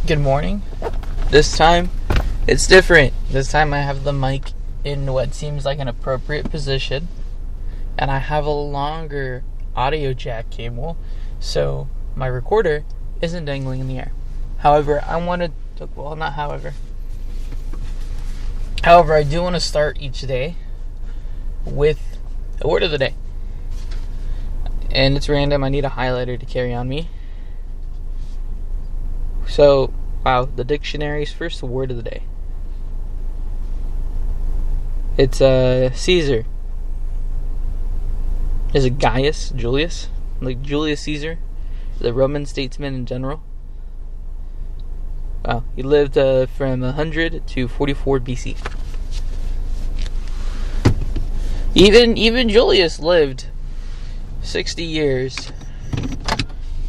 Good morning. This time, it's different. This time I have the mic in what seems like an appropriate position, and I have a longer audio jack cable, so my recorder isn't dangling in the air. However, I do want to start each day with a word of the day. And it's random. I need a highlighter to carry on me. So, the dictionary's first word of the day. It's Caesar. Is it Gaius, Julius? Like Julius Caesar, the Roman statesman in general. Wow, he lived from 100 to 44 BC. Even Julius lived 60 years.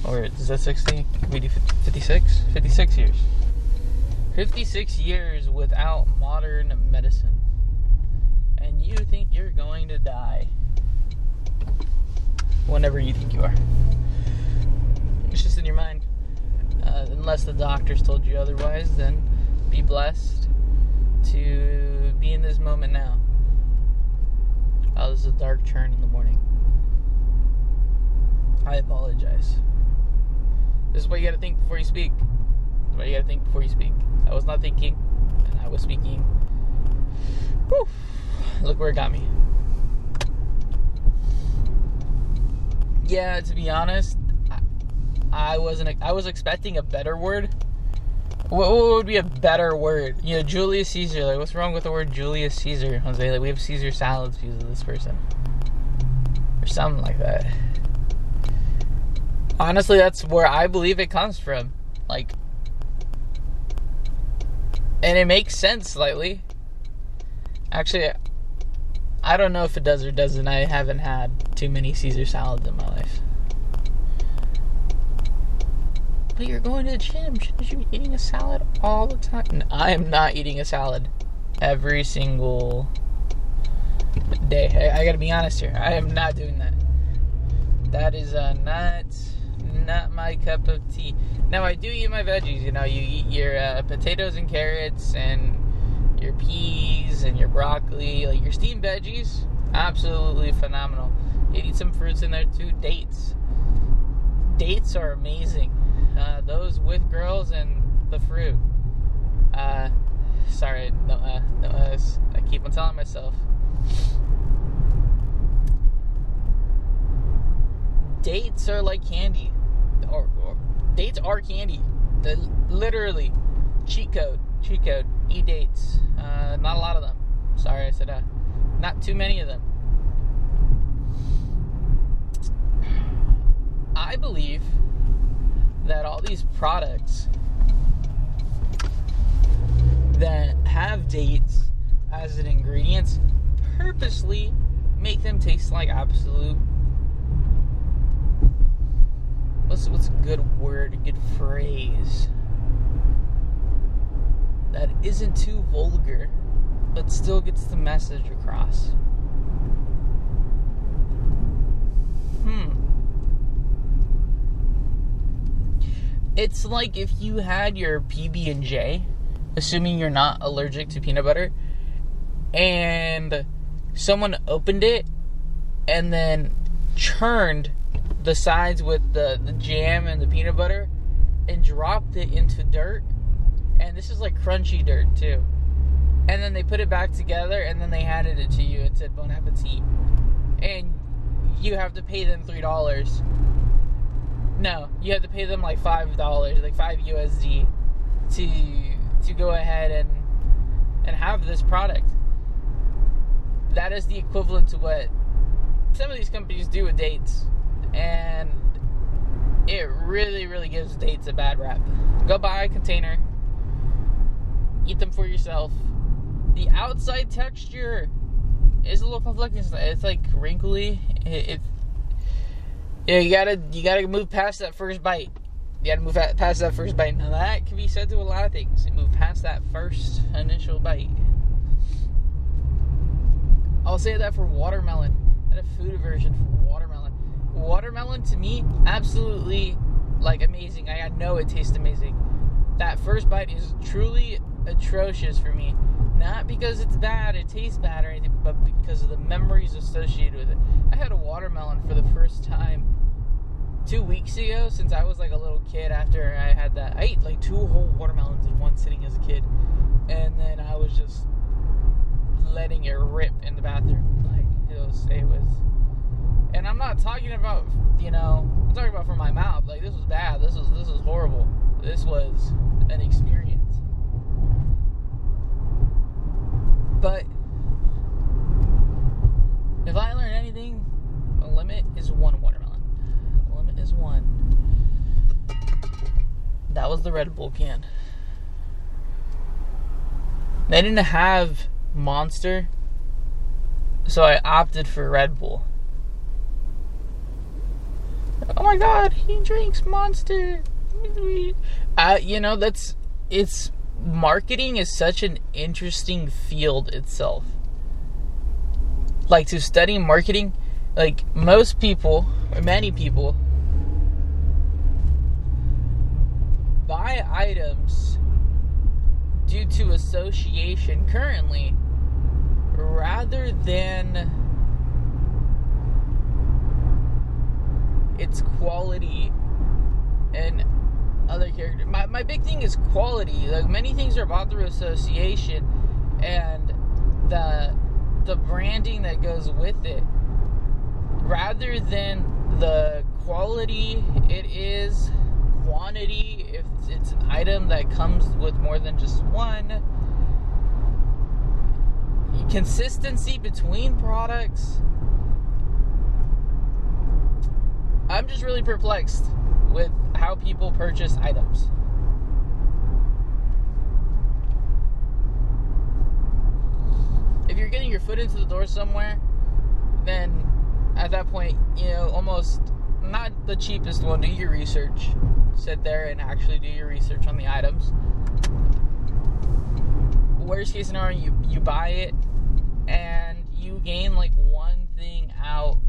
Or is that 60? 56? 56 years. 56 years without modern medicine. And you think you're going to die whenever you think you are. It's just in your mind. Unless the doctors told you otherwise, then be blessed to be in this moment now. This is a dark turn in the morning. I apologize. This is what you gotta think before you speak. I was not thinking, and I was speaking. Whew. Look where it got me. Yeah, to be honest, I was expecting a better word. What would be a better word? Julius Caesar. Like, what's wrong with the word Julius Caesar, Jose? Like, we have Caesar salads because of this person. Or something like that. Honestly, that's where I believe it comes from. And it makes sense slightly. Actually, I don't know if it does or doesn't. I haven't had too many Caesar salads in my life. But you're going to the gym. Shouldn't you be eating a salad all the time? No, I am not eating a salad every single day. I gotta be honest here. I am not doing that. That is not my cup of tea. Now, I do eat my veggies. You eat your potatoes and carrots and your peas and your broccoli. Like, your steamed veggies, absolutely phenomenal. You eat some fruits in there too. Dates are amazing. Those with girls and the fruit. I keep on telling myself. Dates are like candy. Or dates are candy. Literally. Cheat code. Eat dates. Not a lot of them. Sorry, I said not too many of them. I believe that all these products that have dates as an ingredient purposely make them taste like absolute... What's a good word, a good phrase that isn't too vulgar but still gets the message across? It's like if you had your PB&J, assuming you're not allergic to peanut butter, and someone opened it and then churned the sides with the jam and the peanut butter and dropped it into dirt. And this is like crunchy dirt too. And then they put it back together and then they handed it to you and said bon appetit. And you have to pay them $3. No, you have to pay them like $5, like 5 USD to go ahead and have this product. That is the equivalent to what some of these companies do with dates. And it really, really gives dates a bad rap. Go buy a container. Eat them for yourself. The outside texture is a little conflicting. It's like wrinkly. You gotta move past that first bite. Now that can be said to a lot of things. Move past that first initial bite. I'll say that for watermelon. I had a food aversion for watermelon. Watermelon to me, absolutely like amazing. I know it tastes amazing. that first bite is truly atrocious for me. Not because it's bad, it tastes bad or anything, but because of the memories associated with it. I had a watermelon for the first time 2 weeks ago, since I was like a little kid. After I had that, I ate like 2 whole watermelons in one sitting as a kid, and then I was just letting it rip in the bathroom. Like it was, and I'm not talking about, I'm talking about from my mouth. Like, this was bad. This was horrible. This was an experience. But if I learned anything, the limit is 1 watermelon. The limit is 1. That was the Red Bull can. They didn't have Monster, so I opted for Red Bull. Oh my God, he drinks Monster. It's marketing is such an interesting field itself. Like, to study marketing, like most people, or many people, buy items due to association currently, rather than its quality and other character. My big thing is quality. Like, many things are about through association and the branding that goes with it, rather than the quality. It is quantity. If it's an item that comes with more than just one, consistency between products. I'm just really perplexed with how people purchase items. If you're getting your foot into the door somewhere, then at that point, almost not the cheapest one, do your research. Sit there and actually do your research on the items. Worst case scenario, you buy it and you gain like one thing out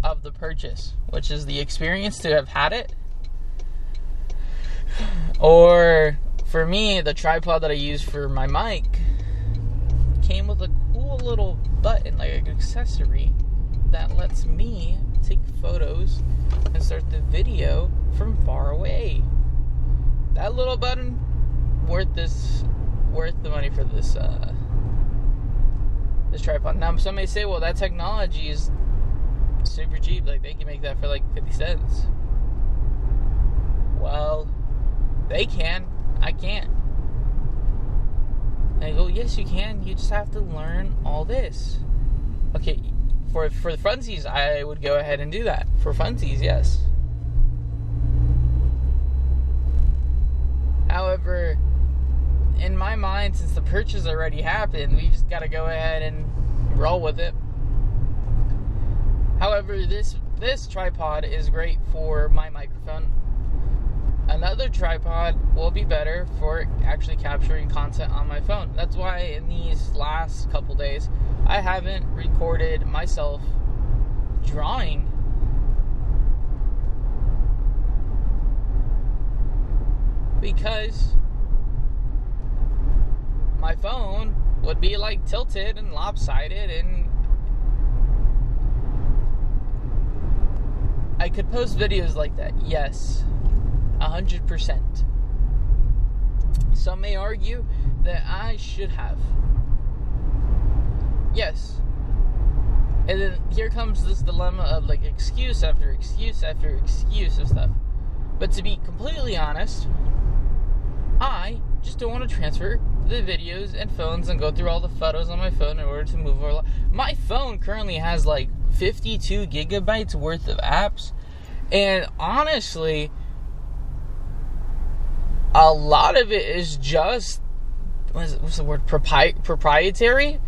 of the purchase, which is the experience to have had it. Or for me, the tripod that I use for my mic came with a cool little button, like an accessory, that lets me take photos and start the video from far away. That little button worth the money for this tripod. Now, some may say, well, that technology is super cheap. Like, they can make that for like 50 cents. Well, they can. I can't. And I go, yes, you can. You just have to learn all this. Okay, for the funsies, I would go ahead and do that. For funsies, yes. However, in my mind, since the purchase already happened, we just gotta go ahead and roll with it. However, this tripod is great for my microphone. Another tripod will be better for actually capturing content on my phone. That's why in these last couple days, I haven't recorded myself drawing. Because my phone would be like tilted and lopsided, and I could post videos like that, yes, 100%. Some may argue that I should have. Yes. And then here comes this dilemma of like excuse after excuse after excuse of stuff. But to be completely honest, I just don't want to transfer the videos and phones and go through all the photos on my phone in order to move over. My phone currently has like 52 gigabytes worth of apps, and honestly, a lot of it is just what's the word, proprietary,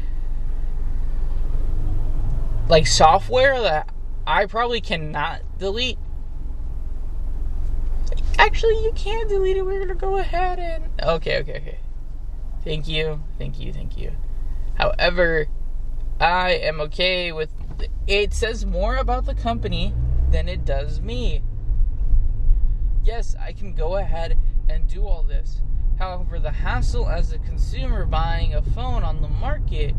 like software that I probably cannot delete. Actually, you can delete it. We're gonna go ahead and okay. Thank you. However, I am okay with it. Says more about the company than it does me. Yes, I can go ahead and do all this. However, the hassle as a consumer buying a phone on the market,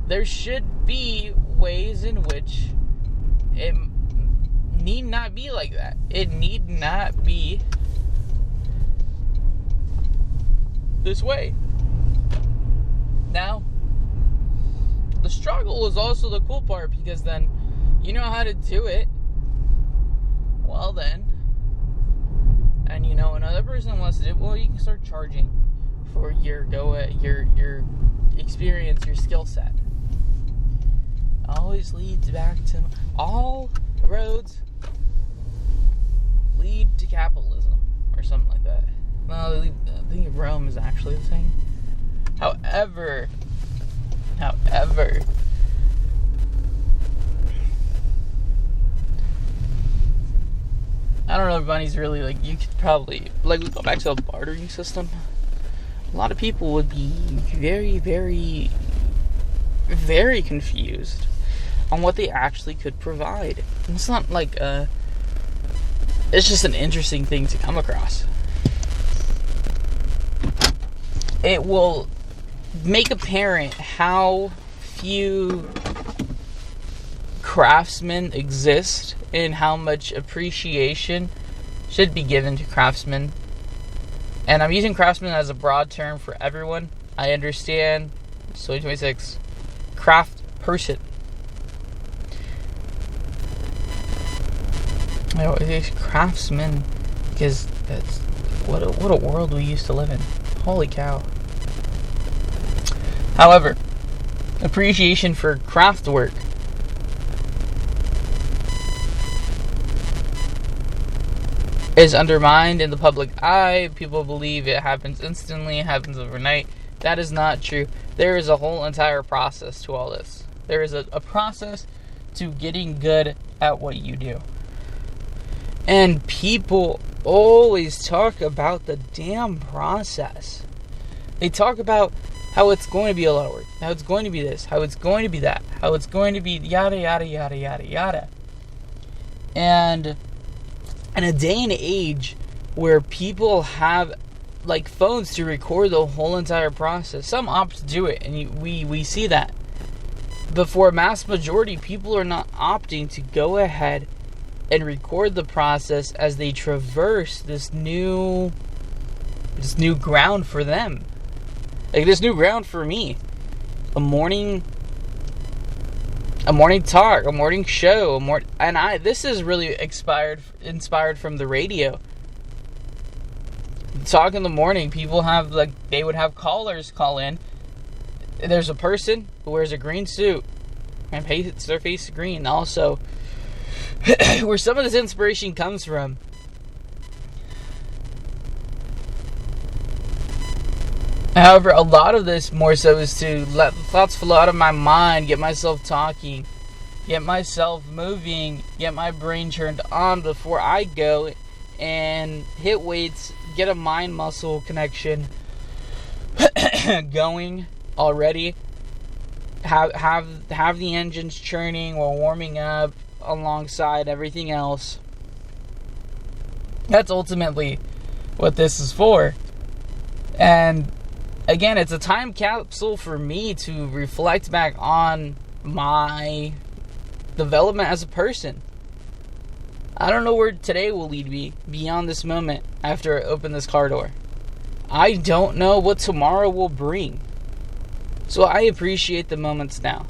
there should be ways in which it need not be like that. It need not be this way. Now, the struggle is also the cool part, because then you know how to do it. Well then, and you know another person wants to do it, well, you can start charging for your experience, your skill set. Always leads back to, all roads lead to capitalism, or something like that. Well, I think Rome is actually the thing. However, I don't know if money's really, like, you could probably, like, go back to a bartering system. A lot of people would be very, very, very confused on what they actually could provide. And it's not like, it's just an interesting thing to come across. It will make apparent how few craftsmen exist and how much appreciation should be given to craftsmen. And I'm using craftsman as a broad term for everyone. I understand it's 2026. Craft person. I always say craftsman because that's what a world we used to live in. Holy cow. However, appreciation for craft work is undermined in the public eye. People believe it happens instantly, it happens overnight. That is not true. There is a whole entire process to all this. There is a process to getting good at what you do. And people always talk about the damn process. They talk about how it's going to be a lot of work, how it's going to be this, how it's going to be that, how it's going to be yada, yada, yada, yada, yada. And in a day and age where people have, like, phones to record the whole entire process, some opt to do it, and we see that. But for a mass majority, people are not opting to go ahead and record the process as they traverse this new ground for them. Like, this new ground for me. A morning talk, a morning show, this is really inspired from the radio. Talk in the morning, people have, like, they would have callers call in. There's a person who wears a green suit and paints their face green. Also, where some of this inspiration comes from. However, a lot of this more so is to let thoughts flow out of my mind, get myself talking, get myself moving, get my brain turned on before I go and hit weights, get a mind muscle connection going already, have the engines churning while warming up alongside everything else. That's ultimately what this is for. And again, it's a time capsule for me to reflect back on my development as a person. I don't know where today will lead me beyond this moment after I open this car door. I don't know what tomorrow will bring. So I appreciate the moments now.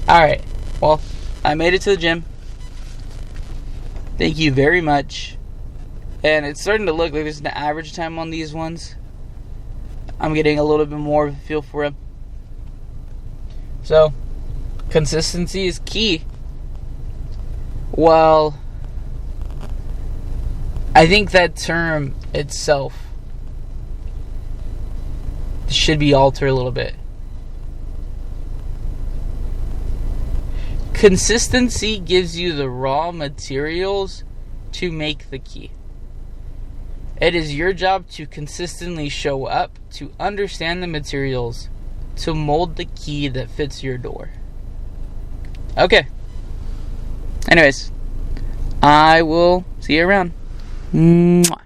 Alright, well, I made it to the gym. Thank you very much. And it's starting to look like there's an average time on these ones. I'm getting a little bit more of a feel for it. So, consistency is key. Well, I think that term itself should be altered a little bit. Consistency gives you the raw materials to make the key. It is your job to consistently show up, to understand the materials, to mold the key that fits your door. Okay. Anyways, I will see you around. Mwah.